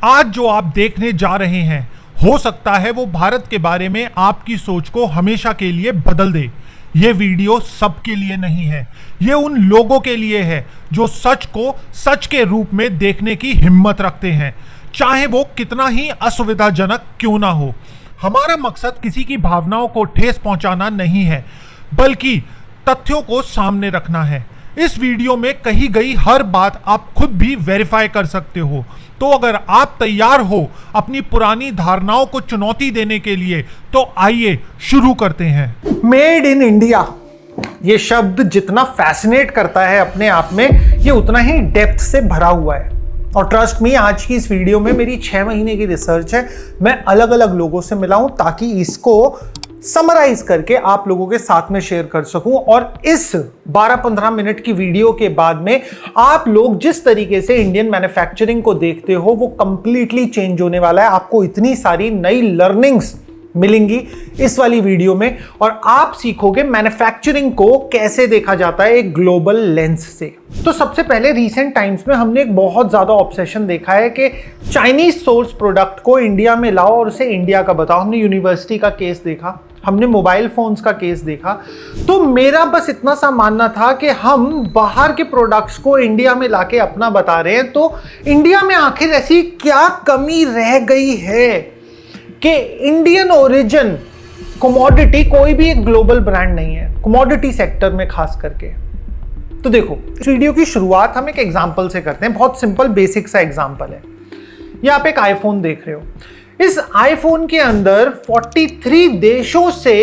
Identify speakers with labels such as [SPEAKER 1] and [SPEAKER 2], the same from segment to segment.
[SPEAKER 1] आज जो आप देखने जा रहे हैं हो सकता है वो भारत के बारे में आपकी सोच को हमेशा के लिए बदल दे। ये वीडियो सबके लिए नहीं है, ये उन लोगों के लिए है जो सच को सच के रूप में देखने की हिम्मत रखते हैं, चाहे वो कितना ही असुविधाजनक क्यों ना हो। हमारा मकसद किसी की भावनाओं को ठेस पहुंचाना नहीं है, बल्कि तथ्यों को सामने रखना है। इस वीडियो में कही गई हर बात आप खुद भी वेरीफाई कर सकते हो। तो अगर आप तैयार हो अपनी पुरानी धारणाओं को चुनौती देने के लिए, तो आइए शुरू करते हैं।
[SPEAKER 2] मेड इन इंडिया ये शब्द जितना फैसिनेट करता है अपने आप में, ये उतना ही डेप्थ से भरा हुआ है। और ट्रस्ट मी, आज की इस वीडियो में मेरी 6 महीने की रिसर्च है। मैं अलग अलग लोगों से मिला हूं ताकि इसको समराइज करके आप लोगों के साथ में शेयर कर सकूं। और इस 12-15 मिनट की वीडियो के बाद में आप लोग जिस तरीके से इंडियन मैन्युफैक्चरिंग को देखते हो वो कंप्लीटली चेंज होने वाला है। आपको इतनी सारी नई लर्निंग्स मिलेंगी इस वाली वीडियो में, और आप सीखोगे मैन्युफैक्चरिंग को कैसे देखा जाता है एक ग्लोबल लेंस से। तो सबसे पहले रीसेंट टाइम्स में हमने एक बहुत ज्यादा ऑब्सेशन देखा है कि चाइनीज सोर्स प्रोडक्ट को इंडिया में लाओ और उसे इंडिया का बताओ। हमने यूनिवर्सिटी का केस देखा, हमने मोबाइल फोन्स का केस देखा। तो मेरा बस इतना सा मानना था कि हम बाहर के प्रोडक्ट्स को इंडिया में लाके अपना बता रहे हैं, तो इंडिया में आखिर ऐसी क्या कमी रह गई है कि इंडियन ओरिजिन कमोडिटी कोई भी एक ग्लोबल ब्रांड नहीं है, कमोडिटी सेक्टर में खास करके। तो देखो, इस वीडियो की शुरुआत हम एक एग्जांपल से करते हैं। बहुत सिंपल बेसिक सा एग्जांपल है। ये आप एक आईफोन देख रहे हो। इस आईफोन के अंदर 43 देशों से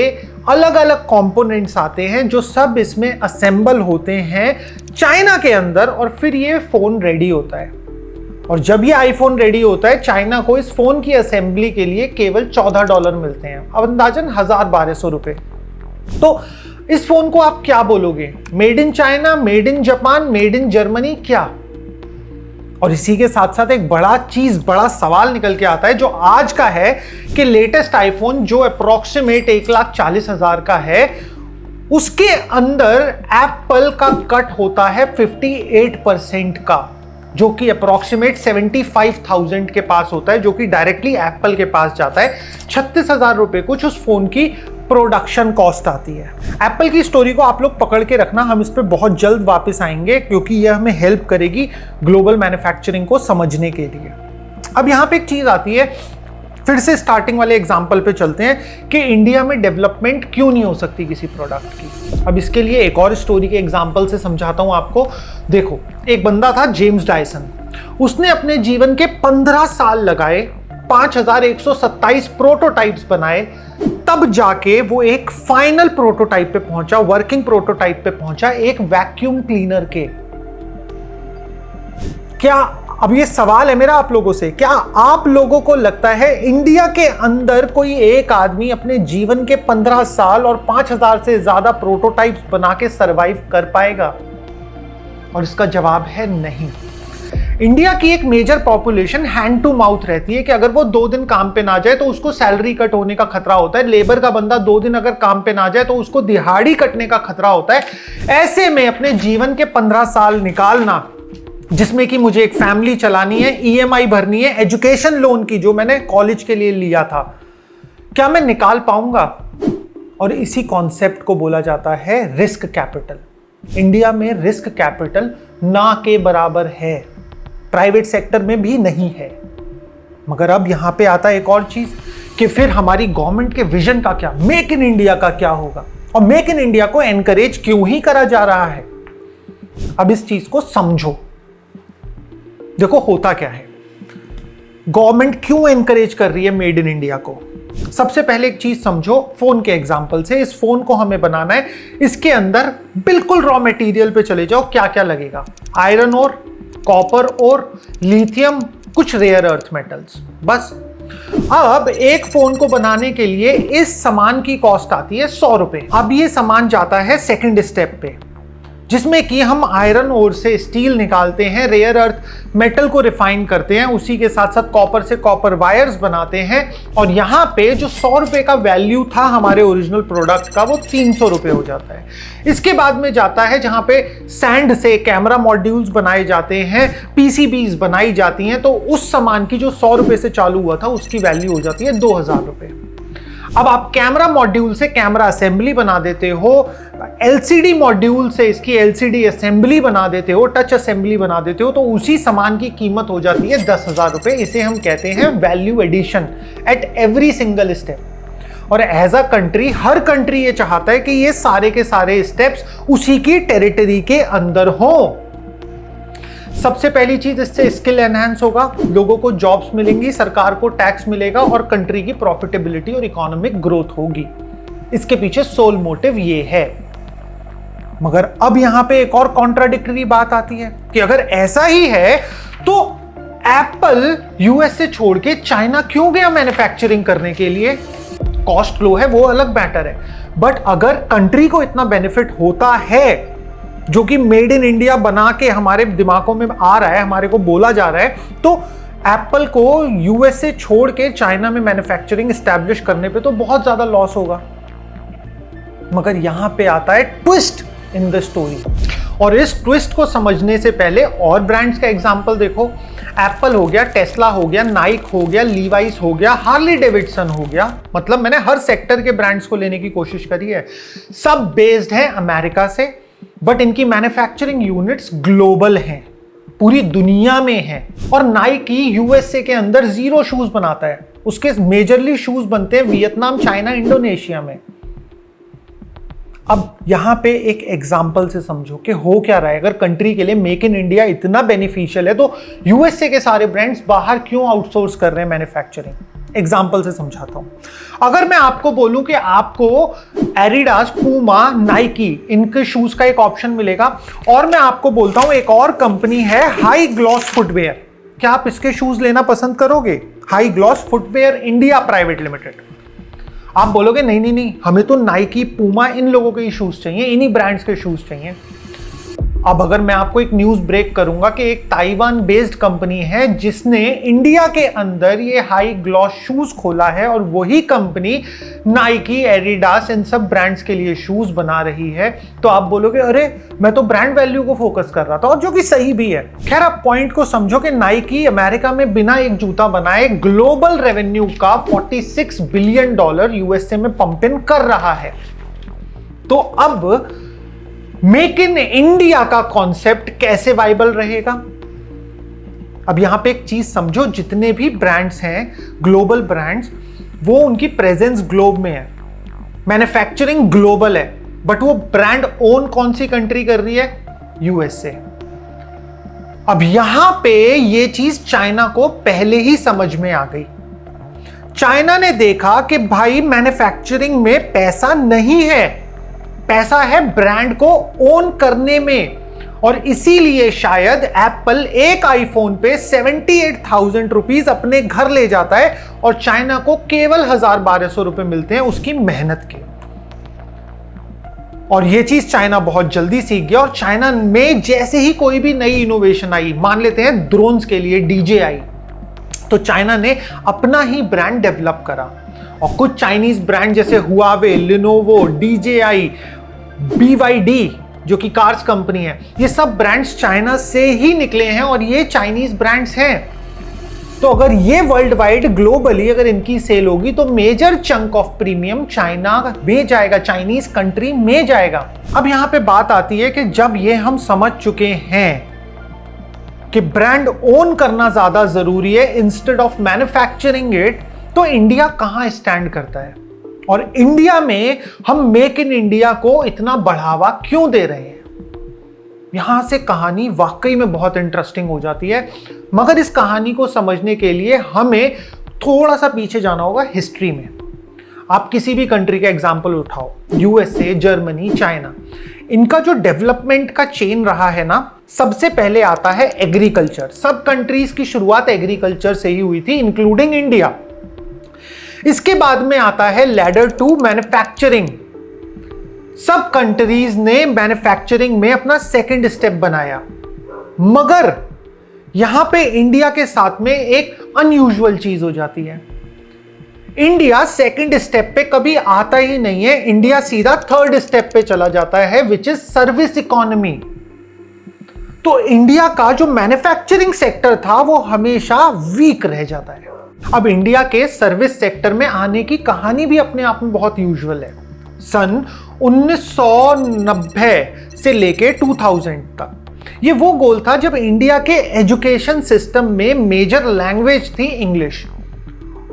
[SPEAKER 2] अलग अलग कंपोनेंट्स आते हैं जो सब इसमें असेंबल होते हैं चाइना के अंदर, और फिर ये फोन रेडी होता है। और जब ये आईफोन रेडी होता है, चाइना को इस फोन की असेंबली के लिए केवल $14 मिलते हैं, अब अंदाजन 1200 रुपए। तो इस फोन को आप क्या बोलोगे? Made in China, made in Japan, made in Germany, क्या? और इसी के साथ साथ एक बड़ा सवाल निकल के आता है जो आज का है कि लेटेस्ट आईफोन जो अप्रोक्सीमेट 1,40,000 का है, उसके अंदर एप्पल का कट होता है 58% का, जो कि अप्रोक्सीमेट 75,000 के पास होता है, जो कि डायरेक्टली एप्पल के पास जाता है। 36,000 रुपए कुछ उस फोन की प्रोडक्शन कॉस्ट आती है। एप्पल की स्टोरी को आप लोग पकड़ के रखना, हम इस पे बहुत जल्द वापस आएंगे क्योंकि यह हमें हेल्प करेगी ग्लोबल मैन्युफैक्चरिंग को समझने के लिए। अब यहाँ पे एक चीज आती है, फिर से स्टार्टिंग वाले एग्जाम्पल पे चलते हैं कि इंडिया में डेवलपमेंट क्यों नहीं हो सकती किसी प्रोडक्ट की। अब इसके लिए एक और स्टोरी के एग्जाम्पल से समझाता हूं आपको। देखो, एक बंदा था जेम्स डायसन, उसने अपने जीवन के 15 साल लगाए, 5,127 प्रोटोटाइप्स बनाए, तब जाके वो एक फाइनल प्रोटोटाइप पे पहुंचा, वर्किंग प्रोटोटाइप पे पहुंचा, एक वैक्यूम क्लीनर के। क्या, अब ये सवाल है मेरा आप लोगों से, क्या आप लोगों को लगता है इंडिया के अंदर कोई एक आदमी अपने जीवन के 15 साल और 5,000 से ज्यादा प्रोटोटाइप्स बना के सरवाइव कर पाएगा? और इसका जवाब है नहीं। इंडिया की एक major population hand to mouth रहती है कि अगर वो 2 दिन काम पे ना जाए तो उसको सैलरी कट होने का खतरा होता है। लेबर का बंदा 2 दिन अगर काम पे ना जाए तो उसको दिहाड़ी कटने का खतरा होता है। ऐसे में अपने जीवन के 15 साल निकालना, जिसमें कि मुझे एक फैमिली चलानी है, ईएमआई भरनी है, एजुकेशन लोन की जो मैंने कॉलेज के लिए लिया था, क्या मैं निकाल पाऊंगा? और इसी कॉन्सेप्ट को बोला जाता है रिस्क कैपिटल। इंडिया में रिस्क कैपिटल ना के बराबर है, प्राइवेट सेक्टर में भी नहीं है। मगर अब यहां पे आता है एक और चीज कि फिर हमारी गवर्नमेंट के विजन का क्या, मेक इन इंडिया का क्या होगा? और मेक इन इंडिया को एनकरेज क्यों ही करा जा रहा है? अब इस चीज को समझो। देखो, होता क्या है, गवर्नमेंट क्यों एनकरेज कर रही है मेड इन इंडिया को? सबसे पहले एक चीज समझो, फोन के एग्जांपल से। इस फोन को हमें बनाना है, इसके अंदर बिल्कुल रॉ मटेरियल पे चले जाओ, क्या क्या लगेगा? आयरन ओर, कॉपर और लिथियम, कुछ रेयर अर्थ मेटल्स, बस। अब एक फोन को बनाने के लिए इस सामान की कॉस्ट आती है 100 रुपए। अब ये सामान जाता है सेकंड स्टेप पे, जिसमें कि हम आयरन ओर से स्टील निकालते हैं, रेयर अर्थ मेटल को रिफाइन करते हैं, उसी के साथ साथ कॉपर से कॉपर वायर्स बनाते हैं, और यहाँ पे जो 100 रुपए का वैल्यू था हमारे ओरिजिनल प्रोडक्ट का वो 300 रुपए हो जाता है। इसके बाद में जाता है जहाँ पे सैंड से कैमरा मॉड्यूल्स बनाए जाते हैं, पीसीबीज बनाई जाती हैं, तो उस सामान की जो 100 रुपए से चालू हुआ था उसकी वैल्यू हो जाती है 2000 रुपए। अब आप कैमरा मॉड्यूल से कैमरा असेंबली बना देते हो, एलसीडी मॉड्यूल से इसकी एलसीडी असेंबली बना देते हो, टच असेंबली बना देते हो, तो उसी सामान की कीमत हो जाती है 10,000 रुपए। इसे हम कहते हैं value addition at every single step. और एज अ कंट्री, हर कंट्री ये चाहता है कि ये सारे के सारे स्टेप्स उसी की टेरिटरी के अंदर हो। सबसे पहली चीज, इससे स्किल एनहांस होगा, लोगों को जॉब्स मिलेंगी, सरकार को टैक्स मिलेगा और कंट्री की प्रॉफिटेबिलिटी और इकोनॉमिक ग्रोथ होगी। इसके पीछे सोल मोटिव ये है। मगर अब यहां पे एक और कॉन्ट्राडिक्टरी बात आती है कि अगर ऐसा ही है तो एप्पल यूएस से छोड़ के चाइना क्यों गया मैन्युफैक्चरिंग करने के लिए? कॉस्ट लो है वो अलग मैटर है, बट अगर कंट्री को इतना बेनिफिट होता है जो कि मेड इन इंडिया बना के हमारे दिमागों में आ रहा है, हमारे को बोला जा रहा है, तो एप्पल को यूएस से छोड़ के चाइना में मैन्युफैक्चरिंग एस्टैब्लिश करने पे तो बहुत ज्यादा लॉस होगा। मगर यहां पे आता है ट्विस्ट इन द स्टोरी, और इस ट्विस्ट को समझने से पहले और ब्रांड्स का एग्जांपल देखो। एप्पल हो गया, टेस्ला हो गया, नाइक हो गया, लीवाइस हो गया, हार्ली डेविडसन हो गया, मतलब मैंने हर सेक्टर के ब्रांड्स को लेने की कोशिश करी है। सब बेस्ड है अमेरिका से, बट इनकी मैन्युफैक्चरिंग यूनिट्स ग्लोबल हैं, पूरी दुनिया में हैं। और नाइकी यूएसए के अंदर 0 शूज बनाता है, उसके मेजरली शूज बनते हैं वियतनाम, चाइना, इंडोनेशिया में। अब यहां पे एक एग्जांपल से समझो कि हो क्या रहा है। अगर कंट्री के लिए मेक इन इंडिया इतना बेनिफिशियल है तो यूएसए के सारे ब्रांड्स बाहर क्यों आउटसोर्स कर रहे हैं मैन्युफैक्चरिंग? एग्जाम्पल से समझाता हूं। अगर मैं आपको बोलूं कि आपको एडिडास, पूमा, नाइकी इनके शूज का एक ऑप्शन मिलेगा, और मैं आपको बोलता हूं एक और कंपनी है हाई ग्लॉस फुटवेयर, क्या आप इसके शूज लेना पसंद करोगे? High gloss footwear India private limited. आप बोलोगे नहीं नहीं नहीं, हमें तो नाइकी, पूमा इन लोगों के ही शूज चाहिए, इन्हीं ब्रांड्स के शूज चाहिए। अब अगर मैं आपको एक न्यूज ब्रेक करूंगा कि एक ताइवान बेस्ड कंपनी है जिसने इंडिया के अंदर ये हाई ग्लॉस शूज खोला है, और वही कंपनी नाइकी, एडिडास इन सब ब्रांड्स के लिए शूज बना रही है, तो आप बोलोगे अरे मैं तो ब्रांड वैल्यू को फोकस कर रहा था, और जो कि सही भी है। खैर, आप पॉइंट को समझो कि नाइकी अमेरिका में बिना एक जूता बनाए ग्लोबल रेवेन्यू का $46 बिलियन यूएसए में पंप इन कर रहा है। तो अब मेक इन इंडिया का कॉन्सेप्ट कैसे वाइबल रहेगा? अब यहां पे एक चीज समझो, जितने भी ब्रांड्स हैं ग्लोबल ब्रांड्स, वो उनकी प्रेजेंस ग्लोब में है, मैन्युफैक्चरिंग ग्लोबल है, बट वो ब्रांड ओन कौन सी कंट्री कर रही है? यूएसए। अब यहां पे ये चीज चाइना को पहले ही समझ में आ गई। चाइना ने देखा कि भाई मैन्युफैक्चरिंग में पैसा नहीं है, पैसा है ब्रांड को ओन करने में, और इसीलिए शायद एप्पल एक आईफोन पे 78,000 रुपीज अपने घर ले जाता है और चाइना को केवल 1,000-1,200 रुपए मिलते हैं उसकी मेहनत के। और ये चीज चाइना बहुत जल्दी सीख गया, और चाइना में जैसे ही कोई भी नई इनोवेशन आई, मान लेते हैं ड्रोन्स के लिए DJI, तो चाइना ने अपना ही ब्रांड डेवलप करा। और कुछ चाइनीज ब्रांड जैसे हुआवे, लिनोवो, DJI, BYD जो कि कार्स कंपनी है, ये सब ब्रांड्स चाइना से ही निकले हैं और ये चाइनीज ब्रांड्स हैं। तो अगर ये वर्ल्ड वाइड ग्लोबली अगर इनकी सेल होगी तो major chunk of premium China में जाएगा, चाइनीज कंट्री में जाएगा। अब यहां पे बात आती है कि जब ये हम समझ चुके हैं कि ब्रांड ओन करना ज्यादा जरूरी है इंस्टेड ऑफ मैन्युफैक्चरिंग इट, तो इंडिया कहां स्टैंड करता है और इंडिया में हम मेक इन इंडिया को इतना बढ़ावा क्यों दे रहे हैं? यहां से कहानी वाकई में बहुत इंटरेस्टिंग हो जाती है, मगर इस कहानी को समझने के लिए हमें थोड़ा सा पीछे जाना होगा हिस्ट्री में। आप किसी भी कंट्री का एग्जांपल उठाओ, यूएसए, जर्मनी, चाइना, इनका जो डेवलपमेंट का चेन रहा है ना, सबसे पहले आता है एग्रीकल्चर। सब कंट्रीज की शुरुआत एग्रीकल्चर से ही हुई थी, इंक्लूडिंग इंडिया। इसके बाद में आता है लैडर टू मैन्युफैक्चरिंग। सब कंट्रीज ने मैन्युफैक्चरिंग में अपना सेकंड स्टेप बनाया, मगर यहां पे इंडिया के साथ में एक अनयूजुअल चीज हो जाती है। इंडिया सेकंड स्टेप पे कभी आता ही नहीं है, इंडिया सीधा थर्ड स्टेप पे चला जाता है, विच इज सर्विस इकोनॉमी। तो इंडिया का जो मैन्युफैक्चरिंग सेक्टर था वो हमेशा वीक रह जाता है। अब इंडिया के सर्विस सेक्टर में आने की कहानी भी अपने आप में बहुत यूजुअल है। सन 1990 से लेके 2000 तक ये वो गोल था जब इंडिया के एजुकेशन सिस्टम में मेजर लैंग्वेज थी इंग्लिश,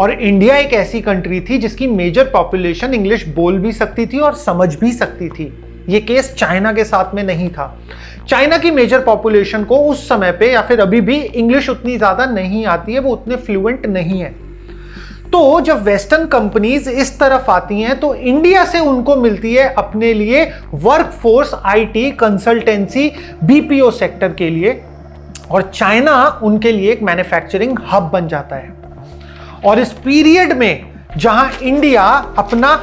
[SPEAKER 2] और इंडिया एक ऐसी कंट्री थी जिसकी मेजर पॉपुलेशन इंग्लिश बोल भी सकती थी और समझ भी सकती थी। ये केस चाइना के साथ में नहीं था। चाइना की मेजर पॉपुलेशन को उस समय पे या फिर अभी भी इंग्लिश उतनी ज्यादा नहीं आती है, वो उतने फ्लुएंट नहीं है। तो जब वेस्टर्न कंपनीज इस तरफ आती हैं तो इंडिया से उनको मिलती है अपने लिए workforce, IT, consultancy, BPO sector के लिए, और चाइना उनके लिए एक मैन्युफैक्चरिंग हब बन जाता है। और इस पीरियड में जहां इंडिया अपना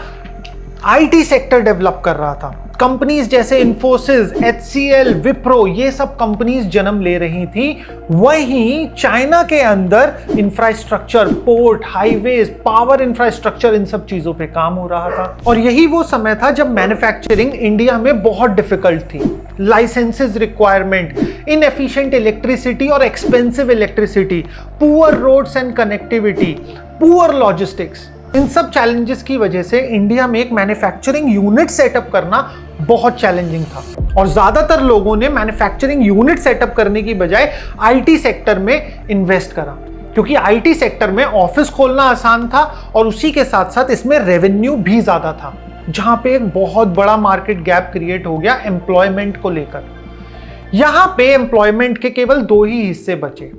[SPEAKER 2] आईटी सेक्टर डेवलप कर रहा था, कंपनीज जैसे इन्फोसिस, एचसीएल, विप्रो, ये सब कंपनीज जन्म ले रही थी, वहीं चाइना के अंदर infrastructure, port, highways, power infrastructure, इन सब चीजों पे काम हो रहा था। और यही वो समय था जब मैन्युफैक्चरिंग इंडिया में बहुत डिफिकल्ट थी। लाइसेंसेस रिक्वायरमेंट, इनएफिशिएंट इलेक्ट्रिसिटी और expensive electricity, poor roads and connectivity, poor logistics, इन सब चैलेंजेस की वजह से इंडिया में एक मैन्युफैक्चरिंग यूनिट सेटअप करना बहुत चैलेंजिंग था। और ज्यादातर लोगों ने मैन्युफैक्चरिंग यूनिट सेटअप करने की बजाय आईटी सेक्टर में इन्वेस्ट करा, क्योंकि आईटी सेक्टर में ऑफिस खोलना आसान था और उसी के साथ साथ इसमें रेवेन्यू भी ज्यादा था, जहां पे एक बहुत बड़ा मार्केट गैप क्रिएट हो गया एम्प्लॉयमेंट को लेकर। यहां पे एम्प्लॉयमेंट के केवल दो ही हिस्से बचे,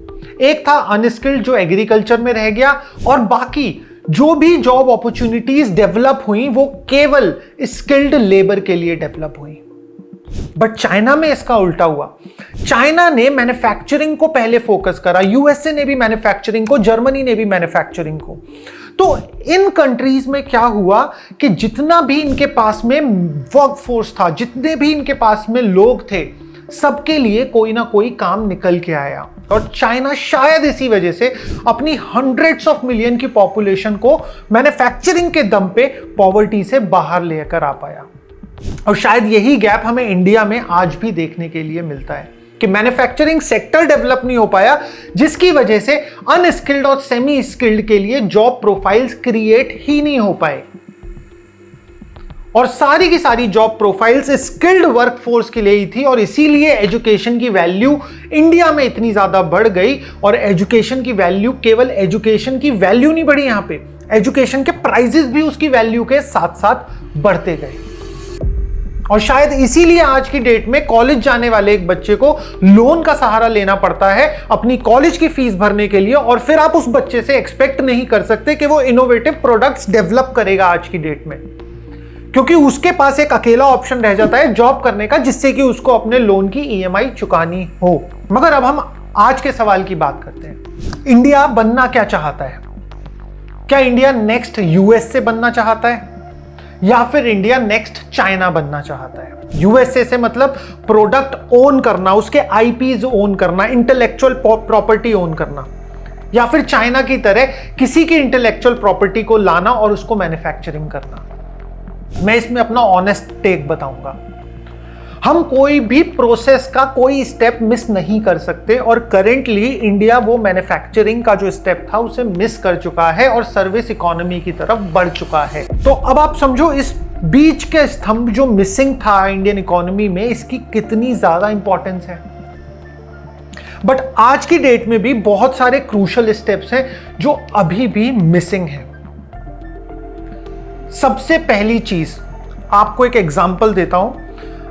[SPEAKER 2] एक था अनस्किल्ड जो एग्रीकल्चर में रह गया, और बाकी जो भी जॉब अपॉर्चुनिटीज डेवलप हुई वो केवल स्किल्ड लेबर के लिए डेवलप हुई। बट चाइना में इसका उल्टा हुआ। चाइना ने मैन्युफैक्चरिंग को पहले फोकस करा, यूएसए ने भी मैन्युफैक्चरिंग को, जर्मनी ने भी मैन्युफैक्चरिंग को। तो इन कंट्रीज में क्या हुआ कि जितना भी इनके पास में वर्कफोर्स था, जितने भी इनके पास में लोग थे, सबके लिए कोई ना कोई काम निकल के आया। और चाइना शायद इसी वजह से अपनी हंड्रेड्स ऑफ मिलियन की पॉपुलेशन को मैन्युफैक्चरिंग के दम पे पॉवर्टी से बाहर लेकर आ पाया। और शायद यही गैप हमें इंडिया में आज भी देखने के लिए मिलता है कि मैन्युफैक्चरिंग सेक्टर डेवलप नहीं हो पाया, जिसकी वजह से अनस्किल्ड और सेमी स्किल्ड के लिए जॉब प्रोफाइल्स क्रिएट ही नहीं हो पाए। और सारी की सारी जॉब प्रोफाइल्स स्किल्ड वर्कफोर्स के लिए ही थी, और इसीलिए एजुकेशन की वैल्यू इंडिया में इतनी ज्यादा बढ़ गई। और एजुकेशन की वैल्यू, केवल एजुकेशन की वैल्यू नहीं बढ़ी, यहां पे एजुकेशन के प्राइजेस भी उसकी वैल्यू के साथ साथ बढ़ते गए। और शायद इसीलिए आज की डेट में कॉलेज जाने वाले एक बच्चे को लोन का सहारा लेना पड़ता है अपनी कॉलेज की फीस भरने के लिए, और फिर आप उस बच्चे से एक्सपेक्ट नहीं कर सकते कि वो इनोवेटिव प्रोडक्ट्स डेवलप करेगा आज की डेट में, क्योंकि उसके पास एक अकेला ऑप्शन रह जाता है जॉब करने का, जिससे कि उसको अपने लोन की ईएमआई चुकानी हो। मगर अब हम आज के सवाल की बात करते हैं। इंडिया बनना क्या चाहता है? क्या इंडिया नेक्स्ट यूएसए बनना चाहता है, या फिर इंडिया नेक्स्ट चाइना बनना चाहता है? यूएसए से मतलब प्रोडक्ट ओन करना, उसके आईपीज ओन करना, इंटेलेक्चुअल प्रॉपर्टी ओन करना, या फिर चाइना की तरह किसी की इंटेलेक्चुअल प्रॉपर्टी को लाना और उसको मैन्युफैक्चरिंग करना? मैं इसमें अपना ऑनेस्ट टेक बताऊंगा। हम कोई भी प्रोसेस का कोई स्टेप मिस नहीं कर सकते, और करेंटली इंडिया वो मैन्युफैक्चरिंग का जो स्टेप था उसे मिस कर चुका है और सर्विस इकोनॉमी की तरफ बढ़ चुका है। तो अब आप समझो इस बीच के स्तंभ जो मिसिंग था इंडियन इकोनॉमी में, इसकी कितनी ज्यादा इंपॉर्टेंस है। बट आज की डेट में भी बहुत सारे क्रूशियल स्टेप्स हैं जो अभी भी मिसिंग हैं। सबसे पहली चीज, आपको एक एग्जांपल देता हूं।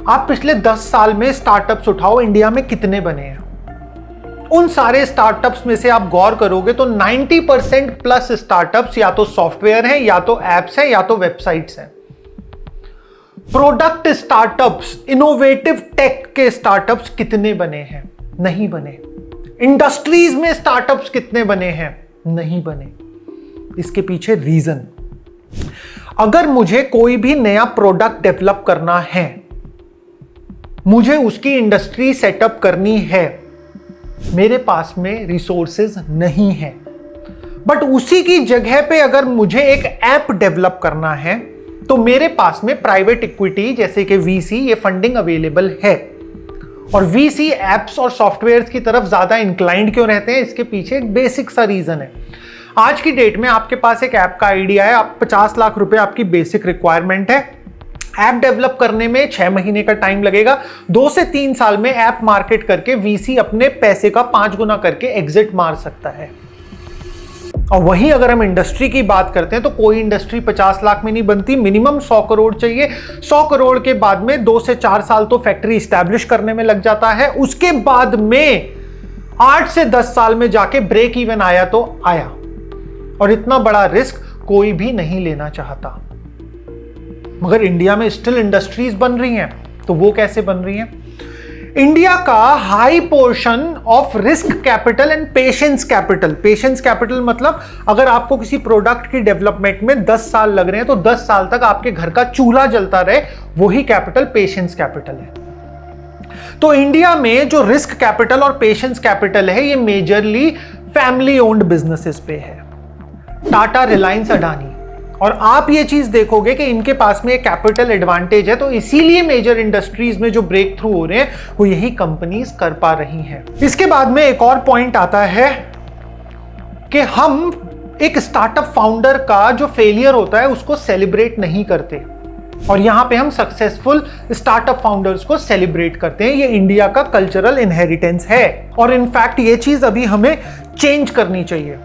[SPEAKER 2] आप पिछले 10 साल में स्टार्टअप्स उठाओ, इंडिया में कितने बने हैं? उन सारे स्टार्टअप्स में से आप गौर करोगे तो 90% प्लस स्टार्टअप्स या तो सॉफ्टवेयर हैं, या तो एप्स हैं, या तो वेबसाइट्स हैं। प्रोडक्ट स्टार्टअप्स, इनोवेटिव टेक के स्टार्टअप्स कितने बने हैं? नहीं बने। इंडस्ट्रीज में स्टार्टअप्स कितने बने हैं? नहीं बने। इसके पीछे रीजन, अगर मुझे कोई भी नया प्रोडक्ट डेवलप करना है, मुझे उसकी इंडस्ट्री सेटअप करनी है, मेरे पास में रिसोर्सेज नहीं है, बट उसी की जगह पे अगर मुझे एक ऐप डेवलप करना है तो मेरे पास में प्राइवेट इक्विटी जैसे कि वीसी, ये फंडिंग अवेलेबल है। और वीसी एप्स और सॉफ्टवेयर्स की तरफ ज्यादा इंक्लाइंड क्यों रहते हैं, इसके पीछे एक बेसिक सा रीजन है। आज की डेट में आपके पास एक ऐप का आइडिया है, आप 50 लाख रुपए आपकी बेसिक रिक्वायरमेंट है। ऐप डेवलप करने में 6 महीने का टाइम लगेगा। 2 से 3 साल में ऐप मार्केट करके वीसी अपने पैसे का 5 गुना करके एग्जिट मार सकता है। और वहीं अगर हम इंडस्ट्री की बात करते हैं तो कोई इंडस्ट्री 50 लाख में नहीं बनती, मिनिमम 100 करोड़ चाहिए। 100 करोड़ के बाद में 2 से 4 साल तो फैक्ट्री इस्टेब्लिश करने में लग जाता है। उसके बाद में 8 से 10 साल में जाके ब्रेक इवन आया तो आया। और इतना बड़ा रिस्क कोई भी नहीं लेना चाहता। मगर इंडिया में स्टिल इंडस्ट्रीज बन रही हैं, तो वो कैसे बन रही हैं? इंडिया का high portion of risk capital and patience capital. Patience capital मतलब अगर आपको किसी प्रोडक्ट की डेवलपमेंट में 10 साल लग रहे हैं तो 10 साल तक आपके घर का चूल्हा जलता रहे, वही कैपिटल पेशेंस कैपिटल है। तो इंडिया में जो रिस्क कैपिटल और पेशेंस कैपिटल है, ये मेजरली फैमिली ओन्ड बिजनेसेस पे है, टाटा, रिलायंस, अडानी। और आप ये चीज देखोगे कि इनके पास में एक कैपिटल एडवांटेज है, तो इसीलिए मेजर इंडस्ट्रीज में जो ब्रेक थ्रू हो रहे हैं वो यही कंपनीज कर पा रही हैं। इसके बाद में एक और पॉइंट आता है कि हम एक स्टार्टअप फाउंडर का जो फेलियर होता है उसको सेलिब्रेट नहीं करते, और यहां पे हम सक्सेसफुल स्टार्टअप फाउंडर्स को सेलिब्रेट करते हैं। ये इंडिया का कल्चरल इनहेरिटेंस है, और इनफैक्ट ये चीज अभी हमें चेंज करनी चाहिए।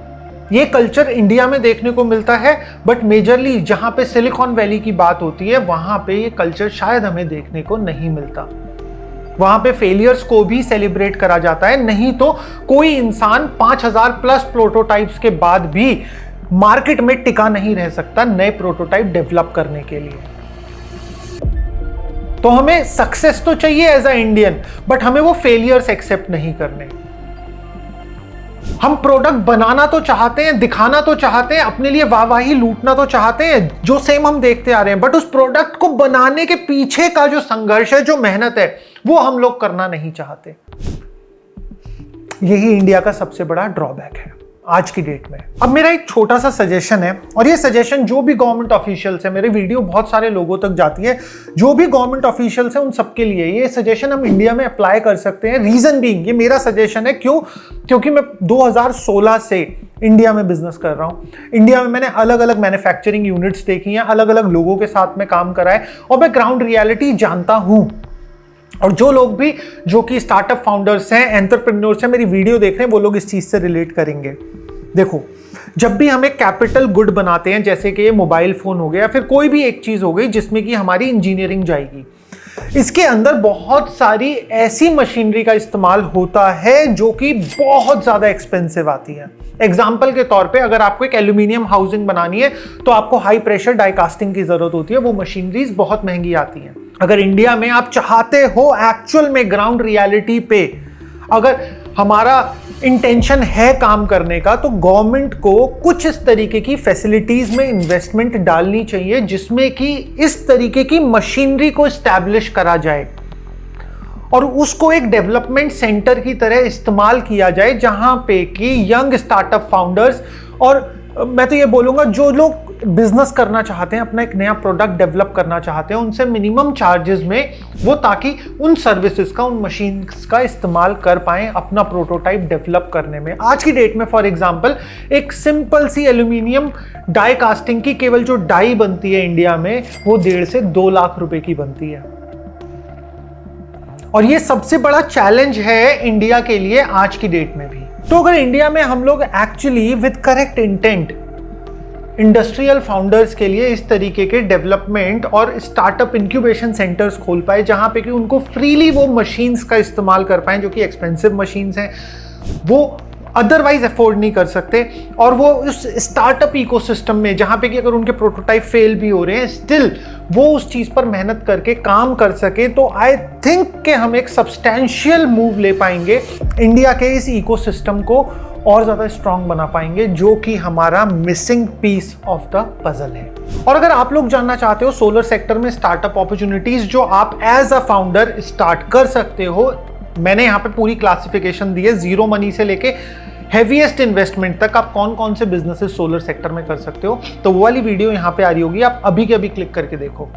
[SPEAKER 2] ये कल्चर इंडिया में देखने को मिलता है, बट मेजरली जहां पे सिलिकॉन वैली की बात होती है वहां पे ये कल्चर शायद हमें देखने को नहीं मिलता। वहां पे फेलियर्स को भी सेलिब्रेट करा जाता है, नहीं तो कोई इंसान 5000 प्लस प्रोटोटाइप्स के बाद भी मार्केट में टिका नहीं रह सकता नए प्रोटोटाइप डेवलप करने के लिए। तो हमें सक्सेस तो चाहिए एज अ इंडियन, बट हमें वो फेलियर्स एक्सेप्ट नहीं करने। हम प्रोडक्ट बनाना तो चाहते हैं, दिखाना तो चाहते हैं, अपने लिए वाहवाही लूटना तो चाहते हैं, जो सेम हम देखते आ रहे हैं, बट उस प्रोडक्ट को बनाने के पीछे का जो संघर्ष है, जो मेहनत है, वो हम लोग करना नहीं चाहते। यही इंडिया का सबसे बड़ा ड्रॉबैक है आज की डेट में। अब मेरा एक छोटा सा सजेशन है, और ये सजेशन जो भी गवर्नमेंट ऑफिशियल्स है, मेरे वीडियो बहुत सारे लोगों तक जाती है, जो भी गवर्नमेंट ऑफिशियल्स है उन सबके लिए ये सजेशन हम इंडिया में अप्लाई कर सकते हैं। रीजन बीइंग, ये मेरा सजेशन है, क्योंकि मैं 2016 से इंडिया में बिजनेस कर रहा हूं। इंडिया में मैंने अलग अलग मैन्युफैक्चरिंग यूनिट्स देखी हैं, अलग अलग लोगों के साथ में काम करा है, और मैं ग्राउंड रियलिटी जानता हूं। और जो लोग भी जो कि स्टार्टअप फाउंडर्स हैं, एंटरप्रेन्योर्स हैं, मेरी वीडियो देख रहे हैं, वो लोग इस चीज से रिलेट करेंगे। देखो, जब भी हम एक कैपिटल गुड बनाते हैं, जैसे कि ये मोबाइल फोन हो गया, फिर कोई भी एक चीज हो गई जिसमें कि हमारी इंजीनियरिंग जाएगी, इसके अंदर बहुत सारी ऐसी मशीनरी का इस्तेमाल होता है जो कि बहुत ज्यादा एक्सपेंसिव आती है। एग्जाम्पल के तौर पे अगर आपको एक एल्यूमिनियम हाउसिंग बनानी है तो आपको हाई प्रेशर डाई कास्टिंग की जरूरत होती है, वो मशीनरीज बहुत महंगी आती हैं। अगर इंडिया में आप चाहते हो एक्चुअल में ग्राउंड रियलिटी पे अगर हमारा इंटेंशन है काम करने का, तो गवर्नमेंट को कुछ इस तरीके की फैसिलिटीज में इन्वेस्टमेंट डालनी चाहिए जिसमें कि इस तरीके की मशीनरी को एस्टैब्लिश करा जाए और उसको एक डेवलपमेंट सेंटर की तरह इस्तेमाल किया जाए, जहां पे कि यंग स्टार्टअप फाउंडर्स, और मैं तो ये बोलूंगा जो लोग बिजनेस करना चाहते हैं, अपना एक नया प्रोडक्ट डेवलप करना चाहते हैं, उनसे मिनिमम चार्जेस में वो, ताकि उन सर्विसेज का, उन मशीन्स का इस्तेमाल कर पाएं अपना प्रोटोटाइप डेवलप करने में। आज की डेट में फॉर एग्जांपल एक सिंपल सी एल्यूमिनियम डाई कास्टिंग की केवल जो डाई बनती है इंडिया में, वो 1.5 से 2 लाख रुपए की बनती है। और ये सबसे बड़ा चैलेंज है इंडिया के लिए आज की डेट में भी। तो अगर इंडिया में हम लोग actually with correct intent industrial founders के लिए इस तरीके के डेवलपमेंट और स्टार्टअप इंक्यूबेशन सेंटर्स खोल पाए, जहां पे कि उनको फ्रीली वो मशीन्स का इस्तेमाल कर पाए जो कि एक्सपेंसिव मशीन्स हैं, वो अदरवाइज अफोर्ड नहीं कर सकते, और वो उस स्टार्टअप इकोसिस्टम में जहां पे कि अगर उनके प्रोटोटाइप फेल भी हो रहे हैं, स्टिल वो उस चीज पर मेहनत करके काम कर सके, तो आई थिंक कि हम एक सब्सटैंशियल मूव ले पाएंगे इंडिया के इस इकोसिस्टम को और ज़्यादा स्ट्रांग बना पाएंगे, जो कि हमारा missing piece of the puzzle है। और अगर आप लोग जानना चाहते हो सोलर सेक्टर में स्टार्टअप अपॉर्चुनिटीज जो आप एज अ फाउंडर स्टार्ट कर सकते हो, मैंने यहाँ पे पूरी क्लासिफिकेशन दी है, जीरो मनी से लेके हेवीएस्ट इन्वेस्टमेंट तक आप कौन कौन से बिजनेसेस सोलर सेक्टर में कर सकते हो। तो वो वाली वीडियो यहाँ पे आ रही होगी, आप अभी के अभी क्लिक करके देखो।